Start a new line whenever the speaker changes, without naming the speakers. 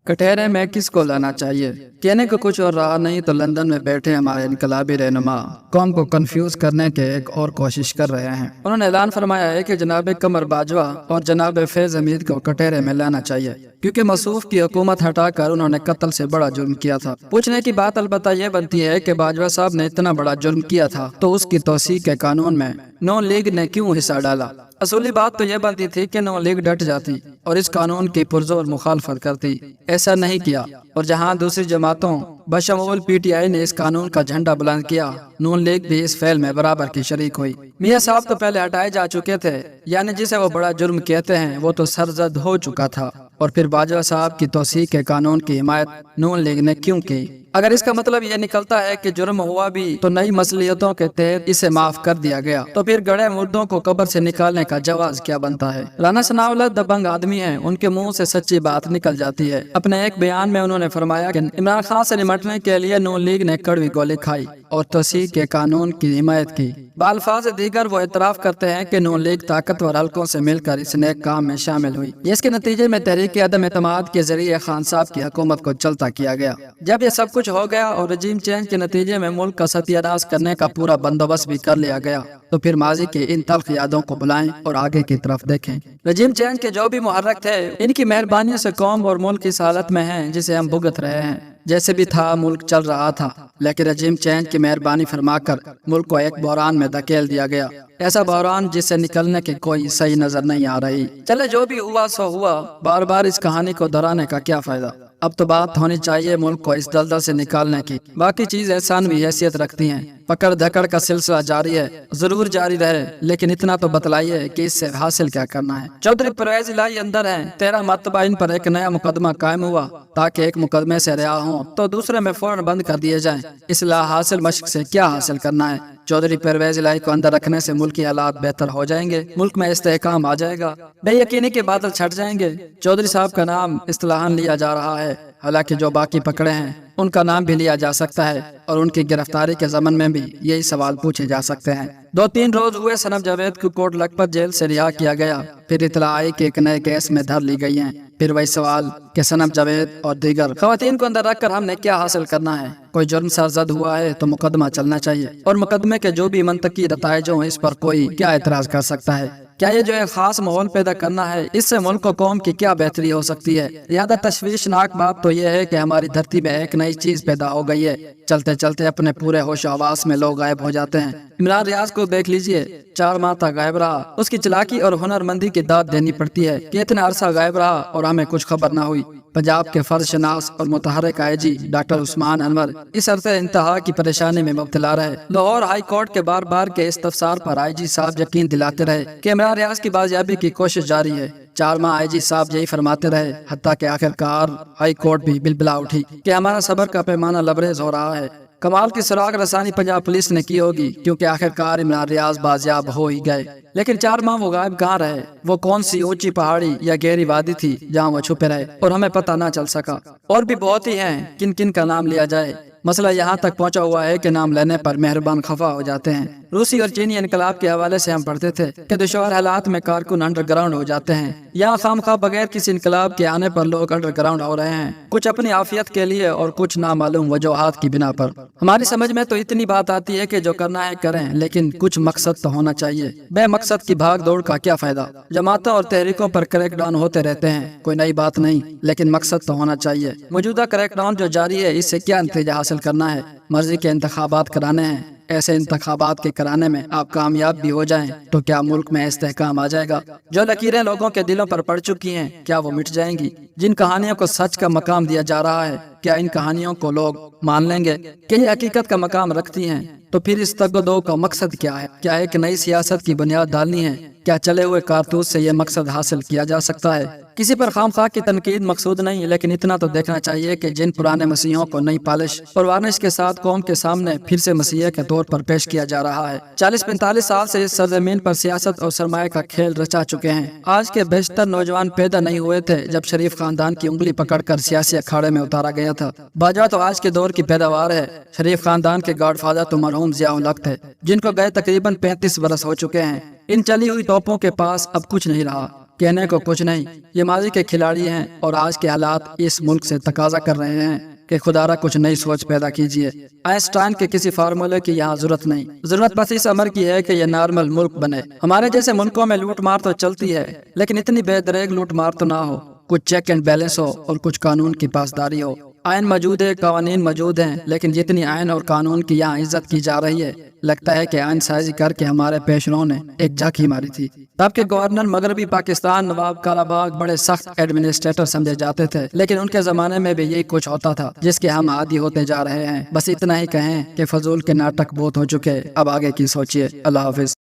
कटहरे में किसको लाना चाहिए? कहने को कुछ और रहा नहीं तो लंदन में बैठे हमारे इनकलाबी रहनुमा कौम को कंफ्यूज करने के एक और कोशिश कर रहे हैं। उन्होंने ऐलान फरमाया है कि जनाब कमर बाजवा और जनाब फैज हमीद को कटहरे में लाना चाहिए क्योंकि मसूफ की हुकूमत हटाकर उन्होंने कत्ल से बड़ा जुर्म किया था। पूछने की बात अलबत्ता यह बनती है कि बाजवा साहब ने इतना बड़ा जुर्म किया था तो उसकी तौसीक के कानून में नून लीग ने क्यों हिस्सा डाला? असूली बात तो यह बनती थी कि नून लीग डट जाती और इस कानून की पुरजोर मुखालफत करती। ऐसा नहीं किया और जहां दूसरी जमातों बशमूल पीटीआई ने इस कानून का झंडा बुलंद किया, नून लीग भी इस फेल में बराबर की शरीक हुई। मियां साहब तो पहले हटाए जा चुके थे, यानी जिसे वो बड़ा जुर्म कहते हैं वो तो सरजद हो चुका था, और फिर बाजवा साहब की तौसीक के कानून की हिमायत नून लीग ने क्यों की? अगर इसका मतलब ये निकलता है कि जुर्म हुआ भी तो नई मसलियतों के तहत इसे माफ कर दिया गया, तो फिर गड़े मुर्दों को कब्र से निकालने का जवाज क्या बनता है? राना सनाउल्लाह दबंग आदमी हैं, उनके मुंह से सच्ची बात निकल जाती है। अपने एक बयान में उन्होंने फरमाया कि इमरान खान से निपटने के लिए नून लीग ने कड़वी गोली खाई और तौसीक के कानून की हिमायत की। बाल्फाज दीगर वो एतराफ करते हैं कि नून लीग ताकतवर हल्कों से मिलकर इस नेक काम में शामिल हुई। इसके नतीजे में तहरीक अदम एतमाद के जरिए खान साहब की हुकूमत को चलता किया गया। जब ये सब कुछ हो गया और रजीम चेंज के नतीजे में मुल्क का सत्यानाश करने का पूरा बंदोबस्त भी कर लिया गया, तो फिर माजी के इन तल्ख यादों को बुलाएं और आगे की तरफ देखें। रजीम चेंज के जो भी मुहर्रक थे, इनकी मेहरबानी से कौम और मुल्क इस हालत में है जिसे हम भुगत रहे हैं। जैसे भी था मुल्क चल रहा था, लेकिन रजीम चेंज की मेहरबानी फरमाकर मुल्क को एक बहरान में धकेल दिया गया। ऐसा बहरान जिससे निकलने की कोई सही नजर नहीं आ रही। चले जो भी हुआ सो हुआ, बार बार इस कहानी को दोहराने का क्या फायदा? अब तो बात होनी चाहिए मुल्क को इस दलदल से निकालने की। बाकी चीज एहसान भी हैसियत रखती हैं। पकड़ धकड़ का सिलसिला जारी है, जरूर जारी रहे, लेकिन इतना तो बतलाइए कि इससे हासिल क्या करना है। चौधरी परवेज इलाही अंदर हैं, 13 मरतबा इन पर एक नया मुकदमा कायम हुआ ताकि एक मुकदमे से रिहा हों तो दूसरे में फौरन बंद कर दिए जाएं। इसलाह हासिल मशक से क्या हासिल करना है? चौधरी परवेज इलाही को अंदर रखने से मुल्क की हालात बेहतर हो जाएंगे, मुल्क में इस्तेहकाम आ जाएगा, बेयकीनी के बादल छट जाएंगे। चौधरी साहब का नाम इस्तिलाहन लिया जा रहा है, हालांकि जो बाकी पकड़े हैं उनका नाम भी लिया जा सकता है और उनकी गिरफ्तारी के ज़मन में भी यही सवाल पूछे जा सकते हैं। 2-3 रोज हुए सनम जावेद को कोट लखपत जेल से रिहा किया गया, फिर इतला आई कि एक नए केस में धर ली गई हैं। फिर वही सवाल कि सनम जावेद और दीगर खवातीन को अंदर रखकर हमने क्या हासिल करना है? कोई जुर्म सरजद हुआ है तो मुकदमा चलना चाहिए और मुकदमे के जो भी मंतकी नताइज हों इस पर कोई क्या एतराज कर सकता है? क्या ये जो एक खास माहौल पैदा करना है, इससे मुल्क को कौम की क्या बेहतरी हो सकती है? ज्यादा तशवीशनाक बात तो यह है कि हमारी धरती में एक नई चीज पैदा हो गई है। चलते चलते अपने पूरे होश आवास में लोग गायब हो जाते हैं। इमरान रियाज को देख लीजिए, 4 माह तक गायब रहा। उसकी चालाकी और हुनरमंदी की दाद देनी पड़ती है कि इतना अरसा गायब रहा और हमें कुछ खबर न हुई। पंजाब के फर्ज शनास और मुतहर्रिक आईजी डॉक्टर उस्मान अनवर इस अरसे इंतहा की परेशानी में मुब्तला रहे। लाहौर हाई कोर्ट के बार बार के इस्तफसार पर आईजी साहब यकीन दिलाते रहे कि इमरान रियाज की बाजियाबी की कोशिश जारी है। 4 माह आईजी साहब यही फरमाते रहे, हत्ता के आखिरकार हाई कोर्ट भी बिलबिला उठी कि हमारा सब्र का पैमाना लबरेज हो रहा है। कमाल की सुराग रसानी पंजाब पुलिस ने की होगी क्योंकि आखिरकार इमरान रियाज बाजियाब हो ही गए, लेकिन 4 माह वो गायब कहाँ रहे? वो कौन सी ऊंची पहाड़ी या गहरी वादी थी जहाँ वो छुपे रहे और हमें पता ना चल सका? और भी बहुत ही हैं, किन किन का नाम लिया जाए? मसला यहाँ तक पहुँचा हुआ है कि नाम लेने पर मेहरबान खफा हो जाते हैं। रूसी और चीनी इनकलाब के हवाले से हम पढ़ते थे कि दुश्वार हालात में कारकुन अंडरग्राउंड हो जाते हैं। यहाँ खामखा बगैर किसी इनकलाब के आने पर लोग अंडरग्राउंड हो रहे हैं, कुछ अपनी आफियत के लिए और कुछ नामालूम वजूहात की बिना पर। हमारी समझ में तो इतनी बात आती है कि जो करना है करें, लेकिन कुछ मकसद तो होना चाहिए। बेमकसद की भाग दौड़ का क्या फायदा? जमातों और तहरीकों पर क्रैकडाउन होते रहते हैं, कोई नई बात नहीं, लेकिन मकसद तो होना चाहिए। मौजूदा क्रैकडाउन जो जारी है, इससे क्या नतीजा हासिल करना है? मर्जी के इंतखाबात कराने हैं। ऐसे इंतखाबात के कराने में आप कामयाब भी हो जाएं तो क्या मुल्क में इस्तेहकाम आ जाएगा? जो लकीरें लोगों के दिलों पर पड़ चुकी हैं, क्या वो मिट जाएंगी? जिन कहानियों को सच का मकाम दिया जा रहा है, क्या इन कहानियों को लोग मान लेंगे कि ये हकीकत का मकाम रखती हैं? तो फिर इस तगदो का मकसद क्या है? क्या एक नई सियासत की बुनियाद डालनी है? क्या चले हुए कारतूस से ये मकसद हासिल किया जा सकता है? किसी पर खामखा की तनकीद मकसूद नहीं, लेकिन इतना तो देखना चाहिए कि जिन पुराने मसीहों को नई पॉलिश और वार्निश के साथ कौम के सामने फिर से मसीह के तौर पर पेश किया जा रहा है। 40-45 साल से इस सरजमीन पर सियासत और सरमाए का खेल रचा चुके हैं। आज के बेशतर नौजवान पैदा नहीं हुए थे जब शरीफ खानदान की उंगली पकड़कर सियासी अखाड़े में उतारा गया था। बाजवा तो आज के दौर की पैदावार है। शरीफ खानदान के गॉडफादर तो मरहूम ज़िया-उल हक थे, जिनको गए तकरीबन 35 बरस हो चुके हैं। इन चली हुई तोपों के पास अब कुछ नहीं रहा। کہنے کو کچھ نہیں، یہ ماضی کے کھلاڑی ہیں اور آج کے حالات اس ملک سے تقاضا کر رہے ہیں کہ خدا را کچھ نئی سوچ پیدا کیجیے۔ آئنسٹائن کے کسی فارمولے کی یہاں ضرورت نہیں، ضرورت بس اس امر کی ہے کہ یہ نارمل ملک بنے۔ ہمارے جیسے ملکوں میں لوٹ مار تو چلتی ہے، لیکن اتنی بے دریغ لوٹ مار تو نہ ہو، کچھ چیک اینڈ بیلنس ہو اور کچھ قانون کی پاسداری ہو۔ آئین موجود ہے، قوانین موجود ہیں، لیکن جتنی آئین اور قانون کی یہاں عزت کی جا رہی ہے، لگتا ہے کہ آئین سازی کر کے ہمارے پیشروں نے ایک جھاکی ماری تھی۔ تب کے گورنر مغربی پاکستان نواب کالا باغ بڑے سخت ایڈمنسٹریٹر سمجھے جاتے تھے، لیکن ان کے زمانے میں بھی یہی کچھ ہوتا تھا جس کے ہم عادی ہوتے جا رہے ہیں۔ بس اتنا ہی کہیں کہ فضول کے ناٹک بہت ہو چکے، اب آگے کی سوچیے۔ اللہ حافظ۔